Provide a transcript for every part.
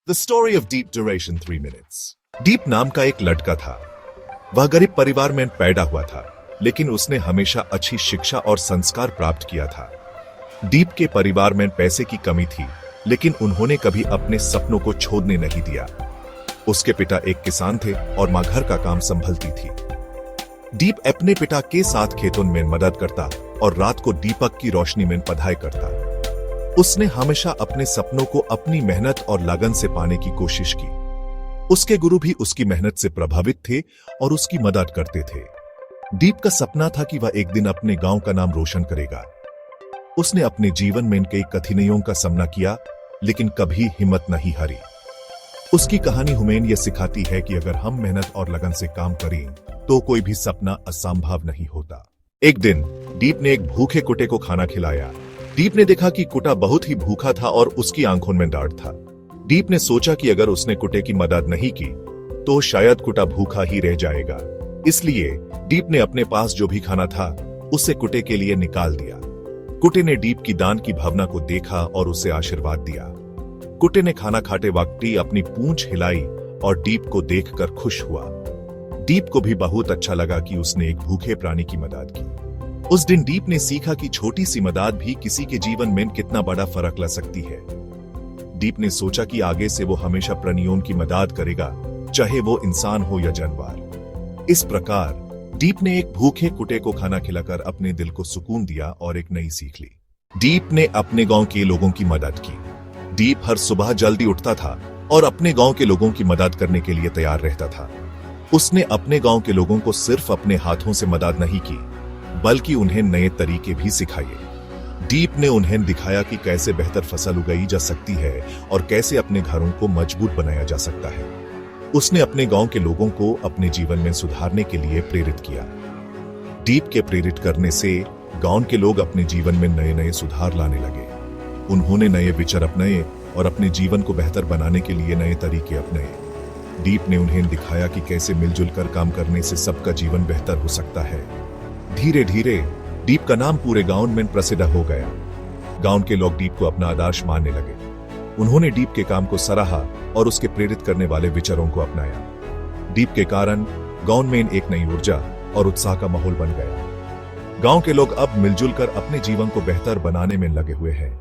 The story of deep duration 3 minutes. Deep नाम का एक लड़का था। वह गरीब परिवार में पैदा हुआ था, लेकिन उसने हमेशा अच्छी शिक्षा और संस्कार प्राप्त किया था। डीप के परिवार में पैसे की कमी थी, लेकिन उन्होंने कभी अपने सपनों को छोड़ने नहीं दिया। उसके पिता एक किसान थे और मां घर का काम संभालती थी। डीप अपने पिता के साथ खेतों में मदद करता और रात को दीपक की रोशनी में पढ़ाई करता। उसने हमेशा अपने सपनों को अपनी मेहनत और लगन से पाने की कोशिश की। उसके गुरु भी उसकी मेहनत से प्रभावित थे और उसकी मदद करते थे। डीप का सपना था कि वह एक दिन अपने गांव का नाम रोशन करेगा। उसने अपने जीवन में कई कठिनाइयों का सामना किया, लेकिन कभी हिम्मत नहीं हारी। उसकी कहानी हमें यह सिखाती है कि अगर हम मेहनत और लगन से काम करें तो कोई भी सपना असंभव नहीं होता। एक दिन डीप ने एक भूखे कुत्ते को खाना खिलाया। डीप ने देखा कि कुत्ता बहुत ही भूखा था और उसकी आंखों में दर्द था। डीप ने सोचा कि अगर उसने कुत्ते की मदद नहीं की तो शायद कुत्ता भूखा ही रह जाएगा। इसलिए डीप ने अपने पास जो भी खाना था उसे कुत्ते के लिए निकाल दिया। कुत्ते ने डीप की दान की भावना को देखा और उसे आशीर्वाद दिया। कुत्ते ने खाना खाते वक्त ही अपनी पूंछ हिलाई और डीप को देखकर खुश हुआ। डीप को भी बहुत अच्छा लगा कि उसने एक भूखे प्राणी की मदद की। उस दिन डीप ने सीखा कि छोटी सी मदद भी किसी के जीवन में कितना बड़ा फर्क ला सकती है। डीप ने सोचा कि आगे से वो हमेशा प्राणियों की मदद करेगा, चाहे वो इंसान हो या जानवर। इस प्रकार डीप ने एक भूखे कुत्ते को खाना खिलाकर अपने दिल को सुकून दिया और एक नई सीख ली। डीप ने अपने गांव के लोगों की मदद की। डीप हर सुबह जल्दी उठता था और अपने गांव के लोगों की मदद करने के लिए तैयार रहता था। उसने अपने गांव के लोगों को सिर्फ अपने हाथों से मदद नहीं की, बल्कि उन्हें नए तरीके भी सिखाए। डीप ने उन्हें दिखाया कि कैसे बेहतर फसल उगाई जा सकती है और कैसे अपने घरों को मजबूत बनाया जा सकता है। उसने अपने गांव के लोगों को अपने जीवन में सुधारने के लिए प्रेरित किया। डीप के प्रेरित करने से गांव के लोग अपने जीवन में नए नए सुधार लाने लगे। उन्होंने नए विचार अपनाए और अपने जीवन को बेहतर बनाने के लिए नए तरीके अपनाए। डीप ने उन्हें दिखाया कि कैसे मिलजुल कर काम करने से सबका जीवन बेहतर हो सकता है। धीरे धीरे डीप का नाम पूरे गांव में प्रसिद्ध हो गया। गांव के लोग डीप को अपना आदर्श मानने लगे। उन्होंने डीप के काम को सराहा और उसके प्रेरित करने वाले विचारों को अपनाया। डीप के कारण गांव में एक नई ऊर्जा और उत्साह का माहौल बन गया। गांव के लोग अब मिलजुल कर अपने जीवन को बेहतर बनाने में लगे हुए हैं।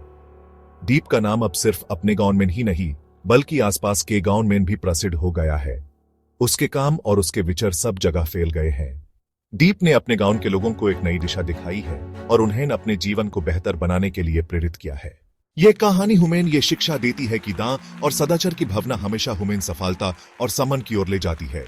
डीप का नाम अब सिर्फ अपने गांव में ही नहीं, बल्कि आसपास के गांव में भी प्रसिद्ध हो गया है। उसके काम और उसके विचार सब जगह फैल गए हैं। डीप ने अपने गांव के लोगों को एक नई दिशा दिखाई है और उन्हें अपने जीवन को बेहतर बनाने के लिए प्रेरित किया है। यह कहानी हमें यह शिक्षा देती है कि दान और सदाचार की भावना हमेशा हमें सफलता और सम्मान की ओर ले जाती है।